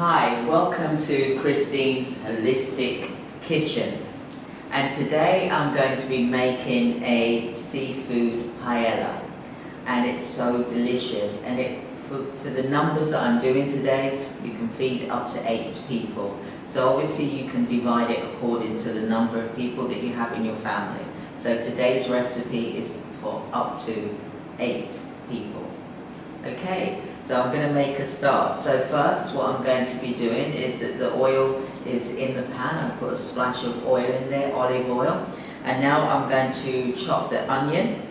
Hi, welcome to Christine's Holistic Kitchen, and today I'm going to be making a seafood paella, and it's so delicious, and for the numbers that I'm doing today, you can feed up to 8 people. So obviously you can divide it according to the number of people that you have in your family. So today's recipe is for up to 8 people. Okay, so I'm going to make a start. So first what I'm going to be doing is that the oil is in the pan. I put a splash of oil in there, olive oil. And now I'm going to chop the onion.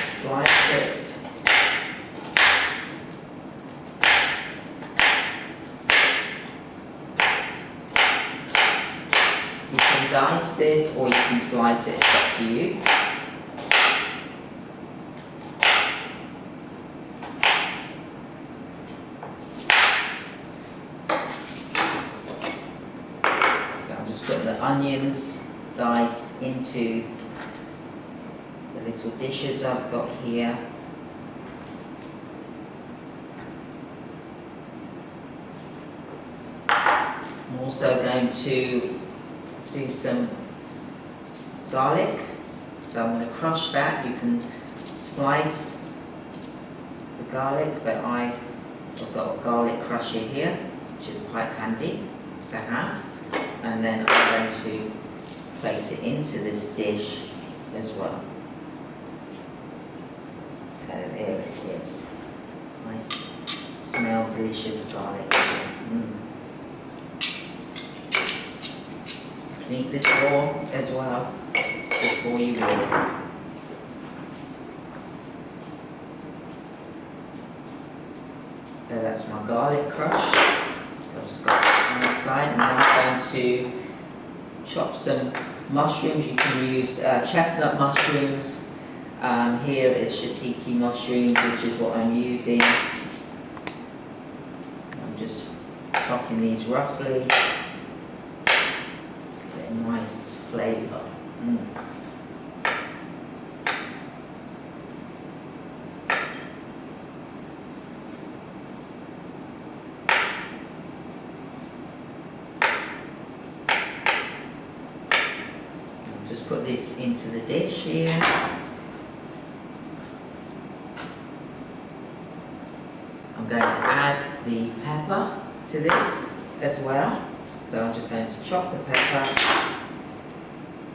Slice it. You can dice this or you can slice it, it's up to you. So I'm just putting the onions diced into the little dishes I've got here. I'm also going to do some garlic, so I'm going to crush that. You can slice the garlic, but I've got a garlic crusher here, which is quite handy to have. And then I'm going to place it into this dish as well. There it is. Nice, smell delicious garlic. You can eat this raw as well. It's before you boil. So that's my garlic crush. I've just got that to one side, and now I'm going to chop some mushrooms. You can use chestnut mushrooms. Here is shiitake mushrooms, which is what I'm using. I'm just chopping these roughly. Just get a nice flavour. I'll just put this into the dish here. I'm going to add the pepper to this as well. So I'm just going to chop the pepper.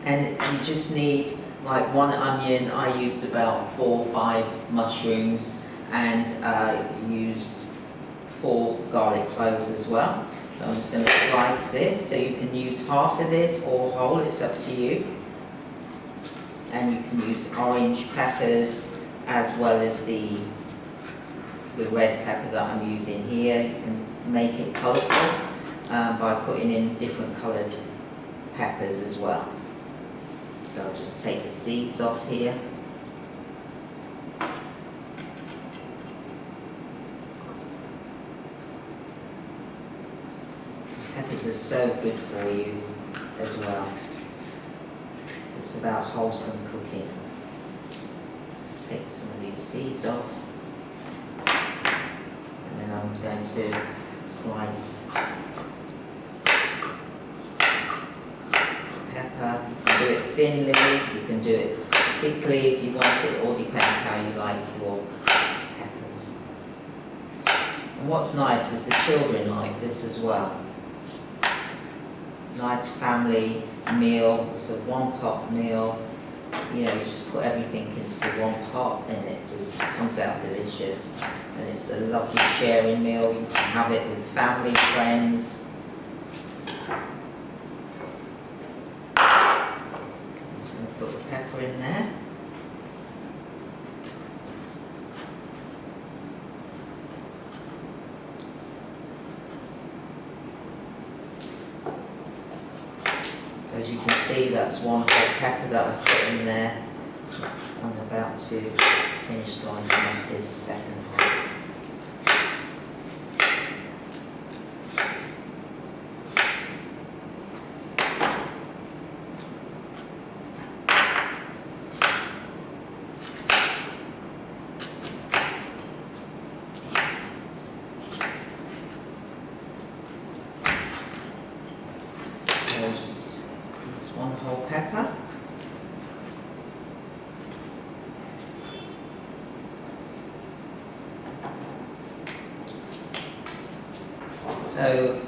And you just need like 1 onion. I used about 4 or 5 mushrooms, and used 4 garlic cloves as well. So I'm just going to slice this. So you can use half of this or whole, it's up to you. And you can use orange peppers as well as the red pepper that I'm using here. You can make it colourful by putting in different coloured peppers as well. So I'll just take the seeds off here. Peppers are so good for you as well. It's about wholesome cooking. Just take some of these seeds off. And then I'm going to slice pepper. You can do it thinly, you can do it thickly if you want. It all depends how you like your peppers. And what's nice is the children like this as well. It's a nice family meal. It's a one-pot meal. You know, you just put everything into one pot and it just comes out delicious. And it's a lovely sharing meal. You can have it with family, friends. I'm just going to put the pepper in there. As you can see, that's 1 whole pepper that I've put in there. I'm about to finish slicing off this second half. So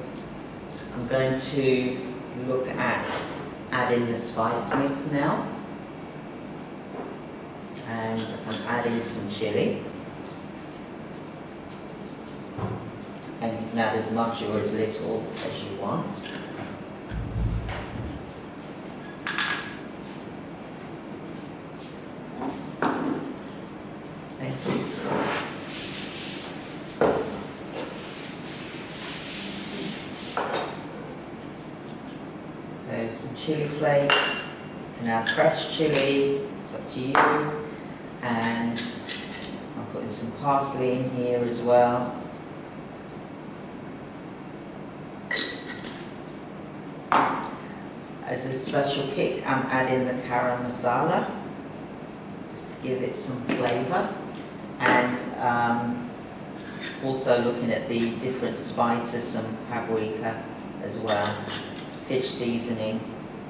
I'm going to look at adding the spice mix now. And I'm adding some chili. And you can add as much or as little as you want. Thank you. So some chili flakes. You can add fresh chili, it's up to you. And I'm putting some parsley in here as well. As a special kick, I'm adding the garam masala, just to give it some flavour. And also looking at the different spices, some paprika as well, fish seasoning.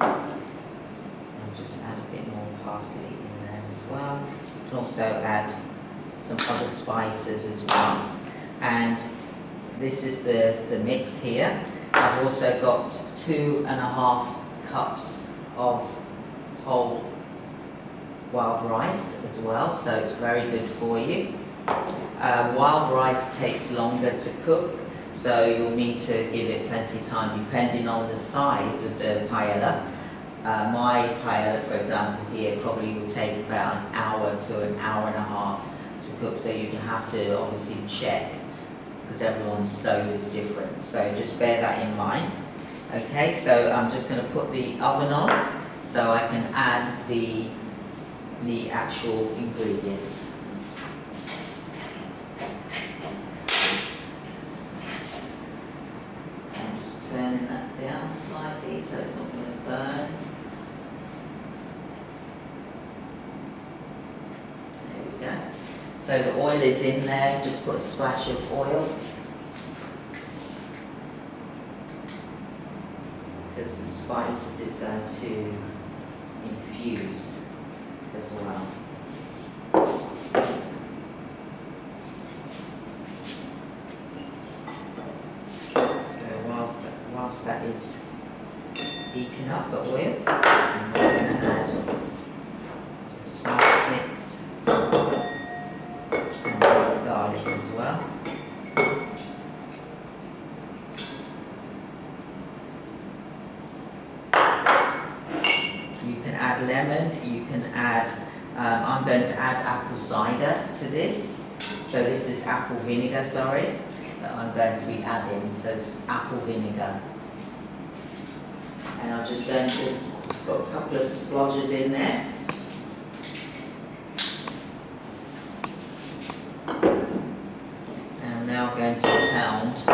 I'll just add a bit more parsley in there as well. You can also add some other spices as well. And this is the mix here. I've also got 2.5 cups of whole wild rice as well, so it's very good for you. Wild rice takes longer to cook, so you'll need to give it plenty of time depending on the size of the paella. My paella, for example, here probably will take about an hour to an hour and a half to cook, so you have to obviously check because everyone's stove is different, so just bear that in mind. Okay, so I'm just going to put the oven on so I can add the actual ingredients. So I'm just turning that down slightly so it's not going to burn. There we go. So the oil is in there, just put a splash of oil. Because the spices is going to infuse as well. So whilst that is heating up the oil, I'm going to add the spice mix and the garlic as well. You can add lemon, you can add, I'm going to add apple cider to this. So this is apple vinegar, sorry, that I'm going to be adding, so it's apple vinegar. And I'm just going to put a couple of splodges in there. And I'm now going to pound the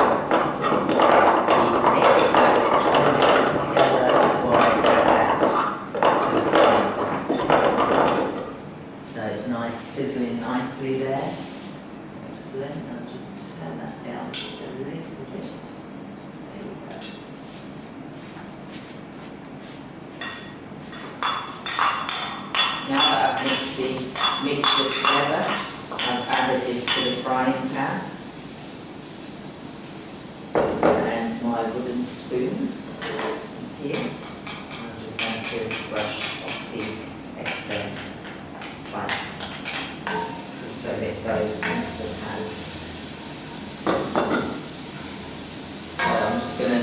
mix so that it all mixes together before I add that to the frying pan. So it's nice, sizzling nicely there. Excellent. I'll just turn that down just a little bit. There we go. Now that I've mixed the mixture together, I've added this to the frying pan. And my wooden spoon is here. I'm just going to brush off the excess spice, just so that it goes into the pan. So I'm just going to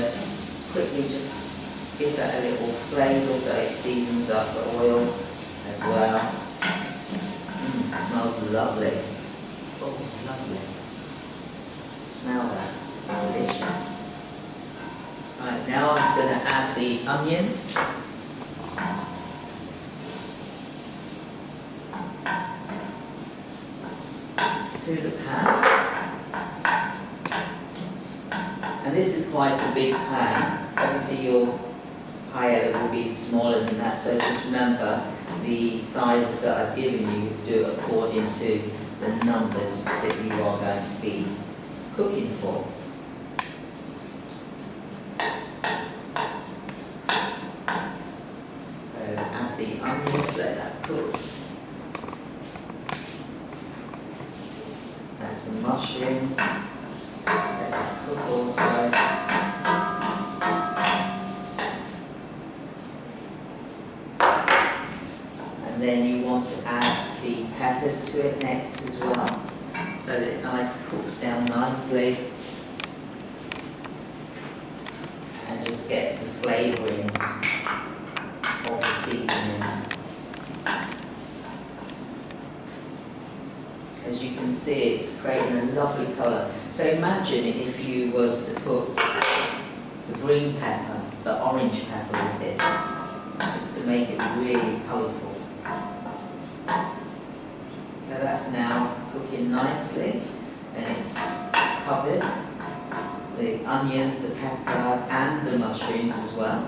quickly just give that a little flavour so it seasons up the oil as well. It smells lovely. Oh, lovely. Smell that. It's delicious. Right, now I'm going to add the onions. To the pan. And this is quite a big pan. Obviously your paella will be smaller than that, so just remember the sizes that I've given you, do it according to the numbers that you are going to be cooking for. So add the onions, let that cook. Add some mushrooms, let that cook. put also and then you want to add the peppers to it next as well, so that it cooks down nicely and just gets the flavouring of the seasoning. As you can see, it's creating a lovely colour. So imagine if you was to put the green pepper, the orange pepper with this, just to make it really colourful. So that's now cooking nicely, and it's covered the onions, the pepper and the mushrooms as well.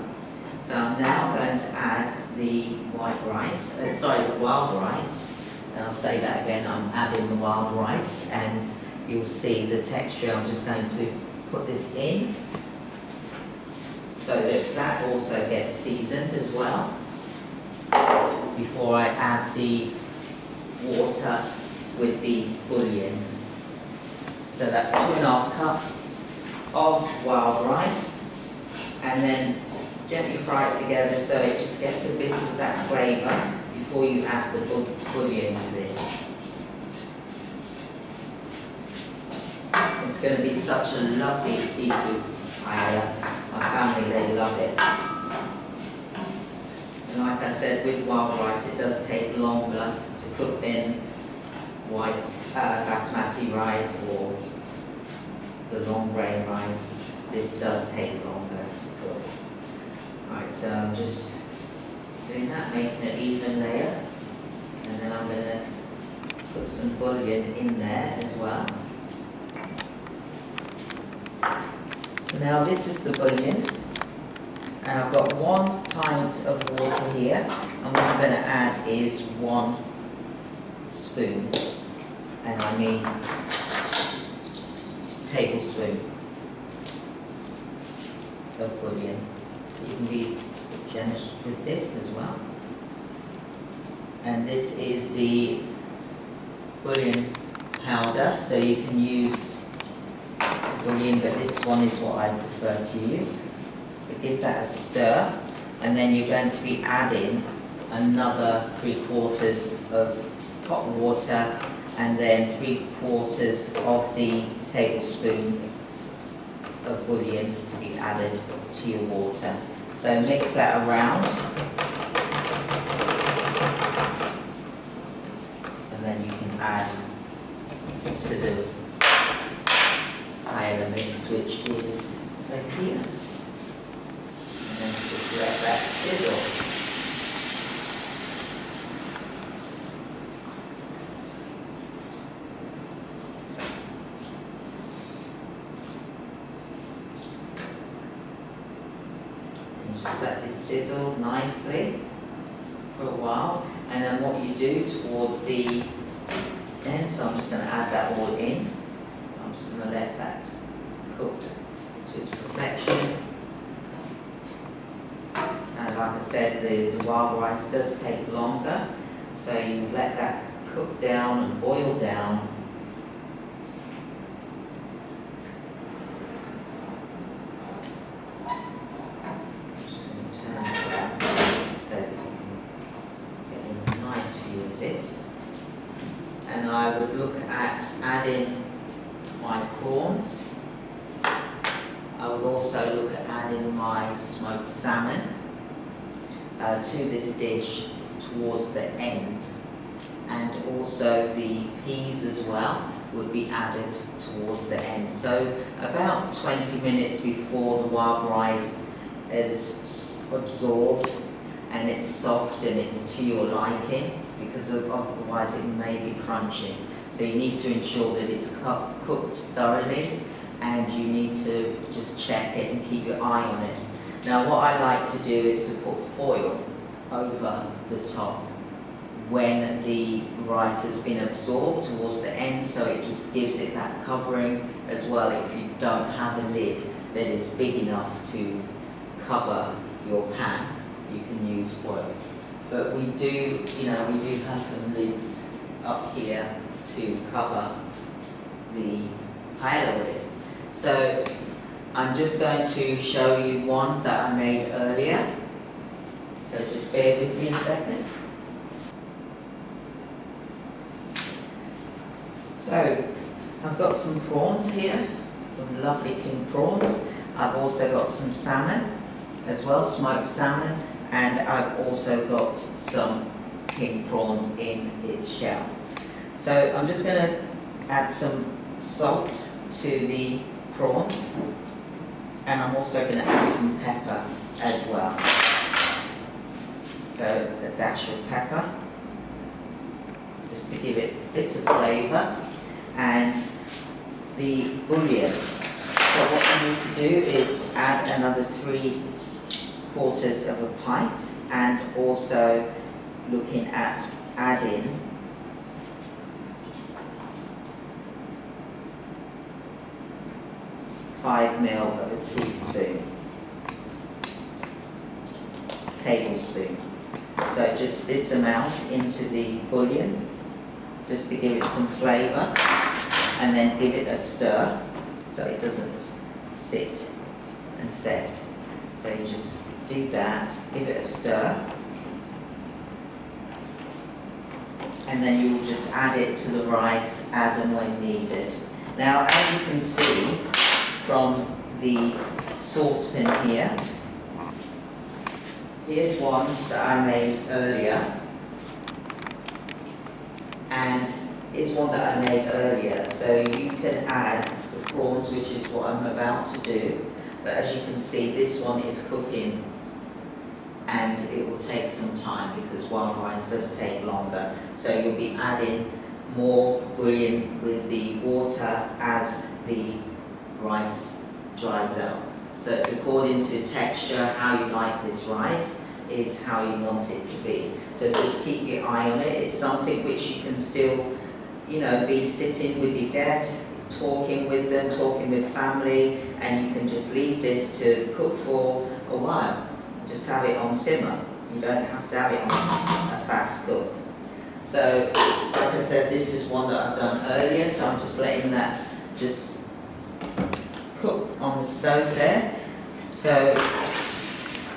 So I'm now going to add the white rice, the wild rice. And I'll say that again, I'm adding the wild rice, and you'll see the texture. I'm just going to put this in so that that also gets seasoned as well before I add the water with the bouillon. So that's 2.5 cups of wild rice, and then gently fry it together so it just gets a bit of that flavour before you add the bouillon to this. It's going to be such a lovely seafood paella. My family, they love it. And like I said, with wild rice, it does take longer to cook than white basmati rice or the long grain rice. This does take longer to cook. Right, so I'm just doing that, making an even layer, and then I'm going to put some bouillon in there as well. So now this is the bouillon, and I've got 1 pint of water here, and what I'm going to add is 1 spoon, and I mean tablespoon of bouillon. You can be generous with this as well. And this is the bouillon powder, so you can use bouillon, but this one is what I prefer to use. So give that a stir, and then you're going to be adding another 3/4 of hot water, and then 3/4 of the tablespoon of bouillon to be added to your water. So mix that around, and then you can add to the paella mix, which is over here. And then just let that sizzle. Just let this sizzle nicely for a while, and then what you do towards the end, so I'm just going to add that all in. I'm just going to let that cook to its perfection. And like I said, the wild rice does take longer, so you let that cook down and boil down. And I would look at adding my prawns. I would also look at adding my smoked salmon to this dish towards the end, and also the peas as well would be added towards the end. So about 20 minutes before the wild rice is absorbed and it's soft and it's to your liking, because otherwise it may be crunchy. So you need to ensure that it's cooked thoroughly, and you need to just check it and keep your eye on it. Now what I like to do is to put foil over the top when the rice has been absorbed towards the end, so it just gives it that covering as well. If you don't have a lid that is big enough to cover your pan, you can use foil. But we do have some lids up here to cover the paella with. So I'm just going to show you one that I made earlier. So just bear with me a second. So I've got some prawns here, some lovely king prawns. I've also got some salmon as well, smoked salmon, and I've also got some king prawns in its shell. So I'm just going to add some salt to the prawns, and I'm also going to add some pepper as well. So a dash of pepper, just to give it a bit of flavour, and the bouillon. So what you need to do is add another 3/4 of a pint, and also looking at adding $5 ml of a tablespoon. So just this amount into the bouillon, just to give it some flavour, and then give it a stir so it doesn't sit and set. So you just do that, give it a stir, and then you'll just add it to the rice as and when needed. Now, as you can see from the saucepan here, here's one that I made earlier, and here's one that I made earlier. So you can add the prawns, which is what I'm about to do, but as you can see, this one is cooking, and it will take some time because wild rice does take longer. So you'll be adding more bouillon with the water as the rice dries out. So it's according to texture, how you like this rice is how you want it to be. So just keep your eye on it. It's something which you can still, be sitting with your guests, talking with them, talking with family, and you can just leave this to cook for a while. Just have it on simmer. You don't have to have it on a fast cook. So, like I said, this is one that I've done earlier, so I'm just letting that just cook on the stove there. So,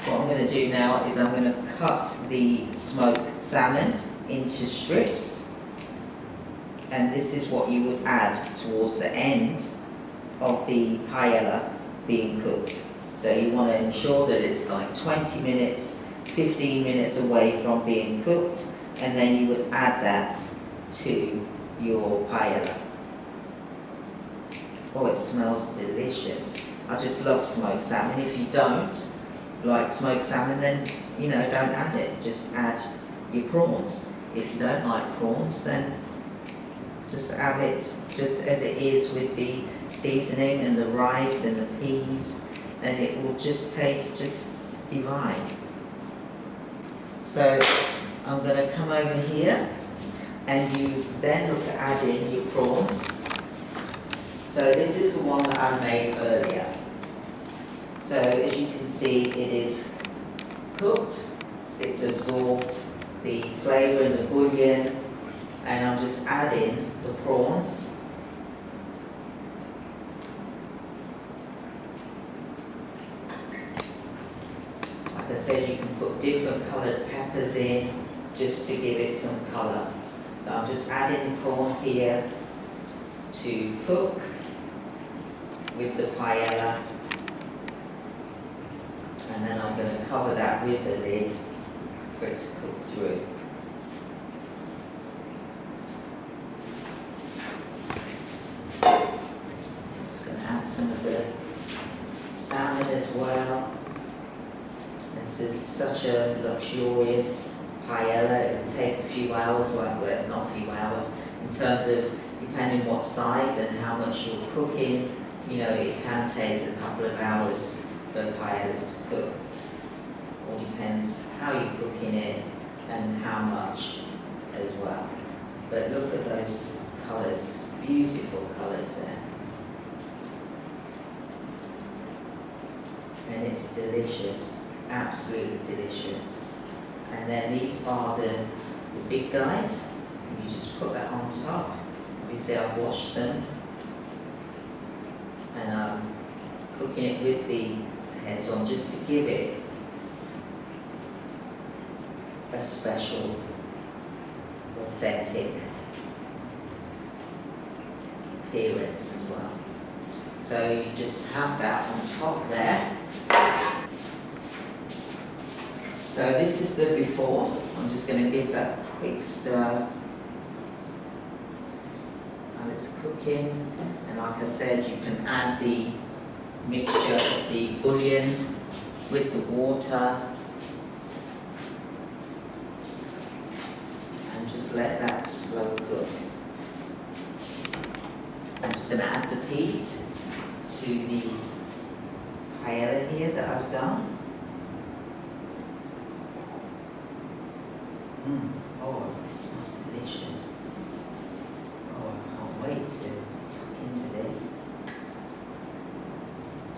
what I'm going to do now is I'm going to cut the smoked salmon into strips. And this is what you would add towards the end of the paella being cooked. So you want to ensure that it's like 20 minutes, 15 minutes away from being cooked, and then you would add that to your paella. Oh, it smells delicious. I just love smoked salmon. If you don't like smoked salmon, then don't add it. Just add your prawns. If you don't like prawns, then just add it just as it is with the seasoning and the rice and the peas, and it will just taste just divine. So I'm going to come over here, and you then look at adding your prawns. So this is the one that I made earlier. So as you can see, it is cooked, it's absorbed the flavour in the bouillon, and I'm just adding the prawns. Like I said, you can put different coloured peppers in just to give it some colour. So I'm just adding the prawns here to cook with the paella, and then I'm going to cover that with the lid for it to cook through. Just going to add some of the salmon as well. This is such a luxurious paella. It will take a few hours, well, not a few hours, in terms of depending what size and how much you're cooking. It can take a couple of hours for paellas to cook. All depends how you're cooking it and how much as well. But look at those colours, beautiful colours there. And it's delicious, absolutely delicious. And then these are the big guys. You just put that on top. Obviously I've washed them, and I've cooking it with the heads on, just to give it a special, authentic appearance as well. So you just have that on top there. So this is the before. I'm just going to give that a quick stir while it's cooking. And like I said, you can add the mixture of the bouillon with the water and just let that slow cook. I'm just going to add the peas to the paella here that I've done. Oh, this smells delicious. Oh, I can't wait to tuck into this.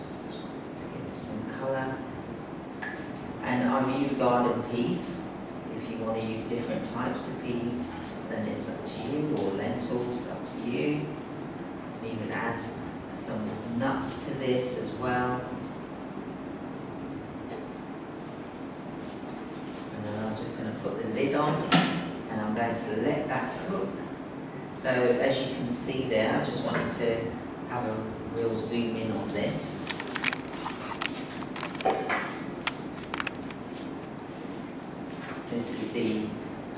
Just to give it some colour. And I've used garden peas. If you want to use different types of peas, then it's up to you, or lentils, up to you. You can even add some nuts to this as well. Put the lid on, and I'm going to let that cook. So as you can see there, I just wanted to have a real zoom in on this. This is the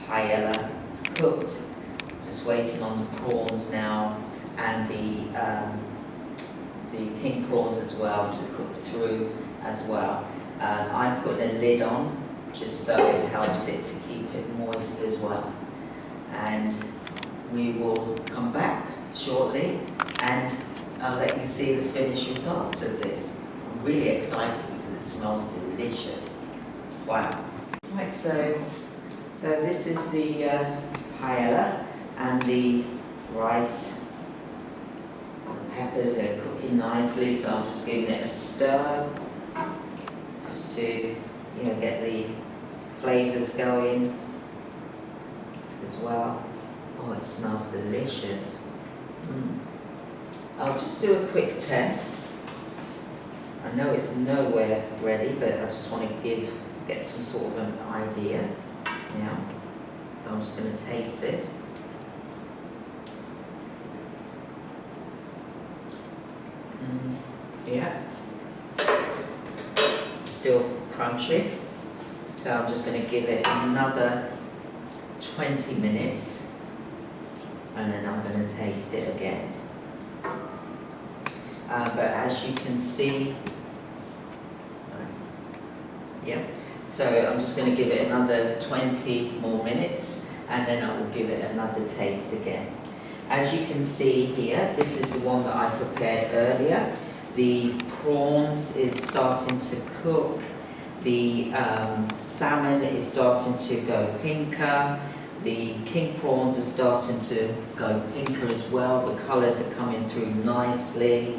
paella. It's cooked. Just waiting on the prawns now, and the king prawns as well to cook through as well. I'm putting a lid on, just so it helps it to keep it moist as well. And we will come back shortly and I'll let you see the finished results of this. I'm really excited because it smells delicious. Wow. Right, so this is the paella, and the rice. The peppers are cooking nicely, so I'm just giving it a stir just to get the flavours going as well. Oh, it smells delicious. I'll just do a quick test. I know it's nowhere ready, but I just want to get some sort of an idea now. So I'm just going to taste it. Yeah. Still crunchy. So I'm just going to give it another 20 minutes and then I'm going to taste it again. But as you can see, so I'm just going to give it another 20 more minutes and then I will give it another taste again. As you can see here, this is the one that I prepared earlier. The prawns is starting to cook. The salmon is starting to go pinker. The king prawns are starting to go pinker as well. The colours are coming through nicely.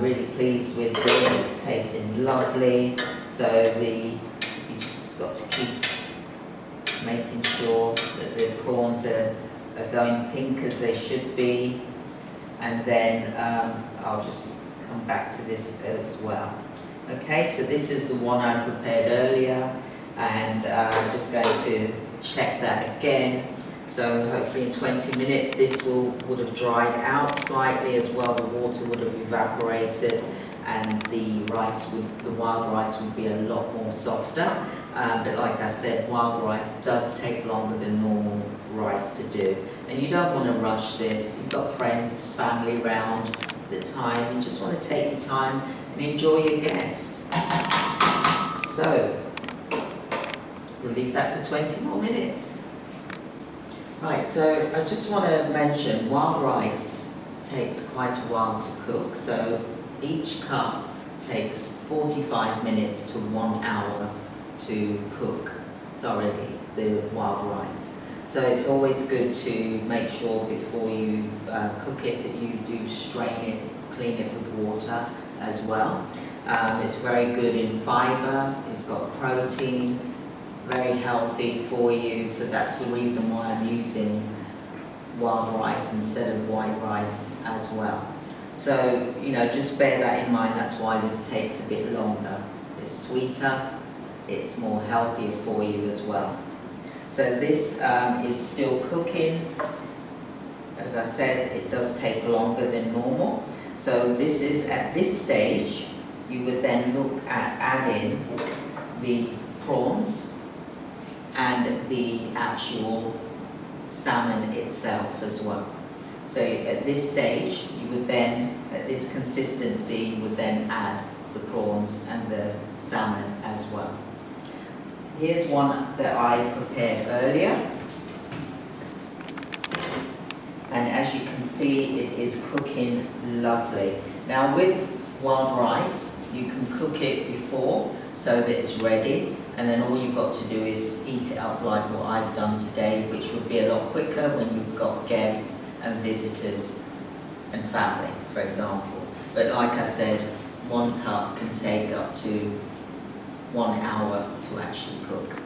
Really pleased with this. It's tasting lovely. So you just got to keep making sure that the prawns are going pink as they should be. And then I'll just come back to this as well. Okay, so this is the one I prepared earlier, and I'm just going to check that again. So hopefully in 20 minutes this would have dried out slightly as well. The water would have evaporated, and the wild rice would be a lot more softer. But like I said, wild rice does take longer than normal rice to do, and you don't want to rush this. You've got friends, family around the time. You just want to take your time and enjoy your guest. So we'll leave that for 20 more minutes. Right, so I just want to mention wild rice takes quite a while to cook. So each cup takes 45 minutes to 1 hour to cook thoroughly the wild rice. So it's always good to make sure before you cook it that you do strain it, clean it with water as well. It's very good in fibre, it's got protein, very healthy for you, so that's the reason why I'm using wild rice instead of white rice as well. So, you know, just bear that in mind. That's why this takes a bit longer. It's sweeter, it's more healthier for you as well. So this is still cooking. As I said, it does take longer than normal. So this is, at this stage, you would then look at adding the prawns and the actual salmon itself as well. So at this stage, you would then, at this consistency, you would then add the prawns and the salmon as well. Here's one that I prepared earlier. And as you can see, it is cooking lovely. Now with wild rice, you can cook it before so that it's ready, and then all you've got to do is heat it up like what I've done today, which would be a lot quicker when you've got guests and visitors and family, for example. But like I said, 1 cup can take up to 1 hour to actually cook.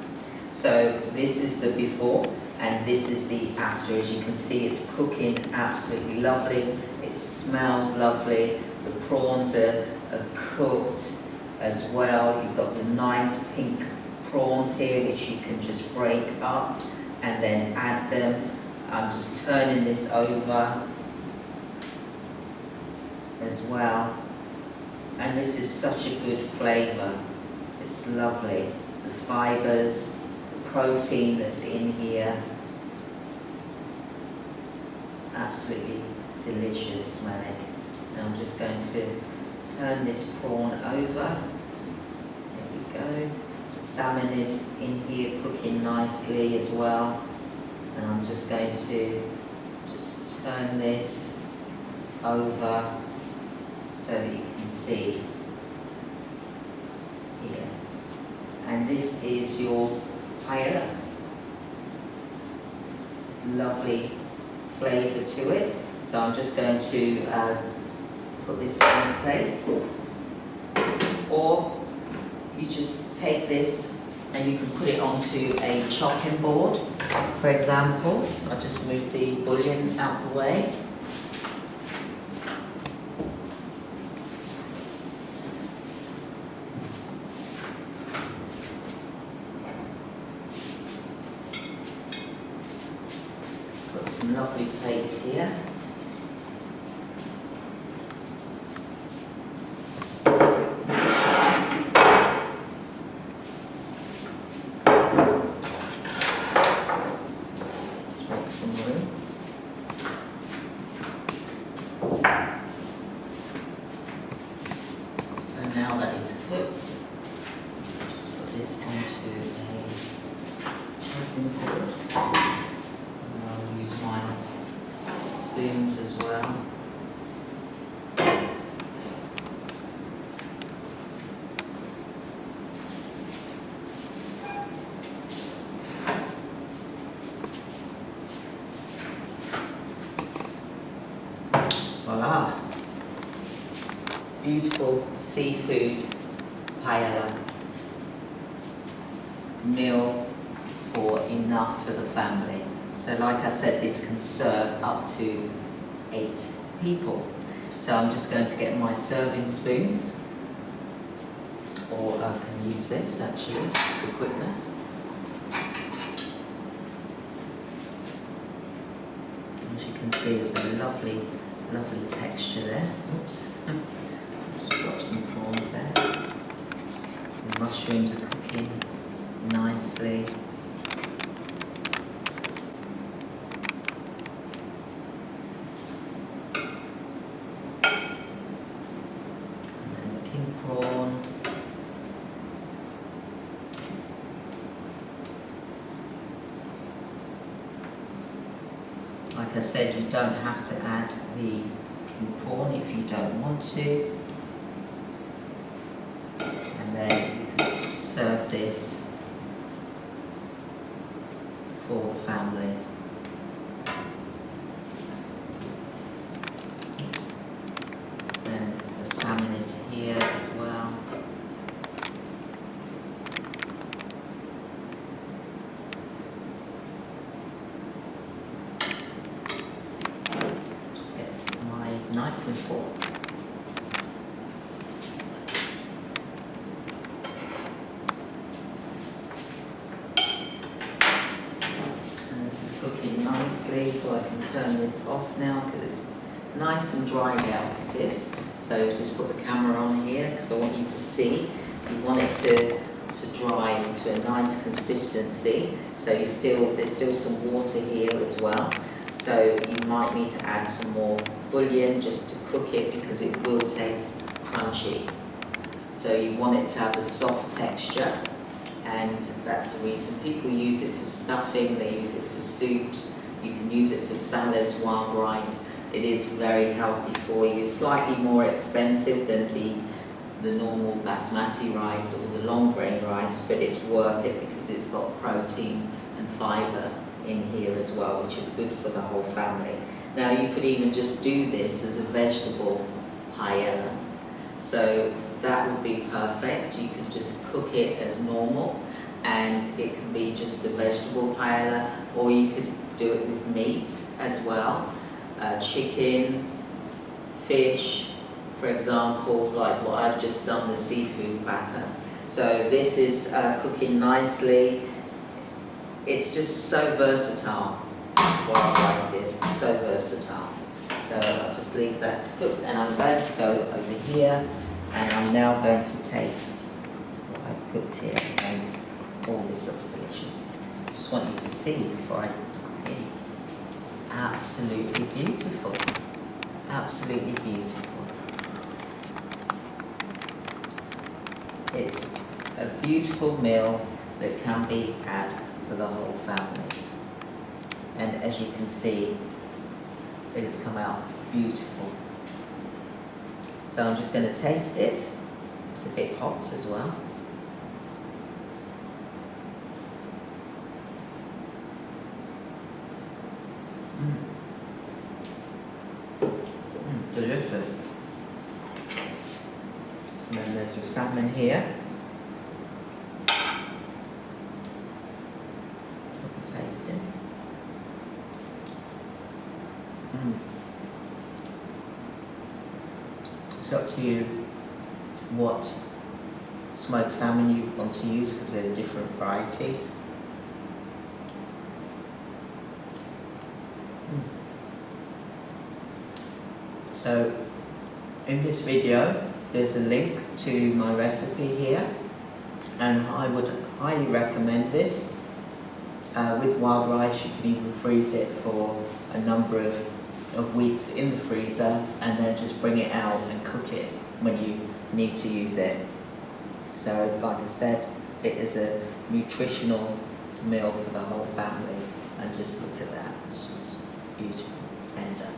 So this is the before and this is the after. As you can see, it's cooking absolutely lovely. It smells lovely. The prawns are cooked as well. You've got the nice pink prawns here, which you can just break up and then add them. I'm just turning this over as well. And this is such a good flavour. It's lovely. The fibres, the protein that's in here. Absolutely delicious smelling. And I'm just going to turn this prawn over. There we go. The salmon is in here cooking nicely as well. And I'm just going to just turn this over so that you can see here. And this is your paella. Lovely flavour to it. So I'm just going to put this on a plate. Or you just take this and you can put it onto a chopping board. For example, I'll just move the bouillon out the way. Got some lovely plates here. Now that it's cooked, just put this onto a chopping board. And I'll use my spoons as well. Voila! Beautiful seafood paella meal for enough for the family. So like I said, this can serve up to 8 people. So I'm just going to get my serving spoons, or I can use this actually for quickness. As you can see, it's a lovely texture there. Oops. Just drop some prawns there. The mushrooms are cooking nicely. And then the king prawn. Like I said, you don't have to add the king prawn if you don't want to. And then you can serve this for the family. Then the salmon is here as well. Just get my knife looking for. And this is cooking nicely, so I can turn this off now because it's nice and dried out, this is. So just put the camera on here because I want you to see. You want it to dry to a nice consistency. So there's still some water here as well. So you might need to add some more bouillon just to cook it because it will taste crunchy. So you want it to have a soft texture, and that's the reason people use it for stuffing, they use it for soups, you can use it for salads, wild rice. It is very healthy for you, slightly more expensive than the normal basmati rice or the long grain rice, but it's worth it because it's got protein and fibre in here as well, which is good for the whole family. Now you could even just do this as a vegetable paella. So that would be perfect. You can just cook it as normal and it can be just a vegetable paella, or you could do it with meat as well. Chicken, fish, for example, like what I've just done, the seafood batter. So this is cooking nicely. It's just so versatile, wild rice is so versatile. So I'll just leave that to cook, and I'm going to go over here and I'm now going to taste what I've cooked here, and all this looks delicious. Just want you to see before I put it in. It's absolutely beautiful, absolutely beautiful. It's a beautiful meal that can be had for the whole family. And as you can see, it has come out beautiful. So I'm just going to taste it. It's a bit hot as well. Delicious. And then there's the salmon here. Taste it. It's up to you what smoked salmon you want to use because there's different varieties. So in this video there's a link to my recipe here, and I would highly recommend this. With wild rice you can even freeze it for a number of weeks in the freezer and then just bring it out and cook it when you need to use it. So like I said, it is a nutritional meal for the whole family, and just look at that, it's just beautiful, tender.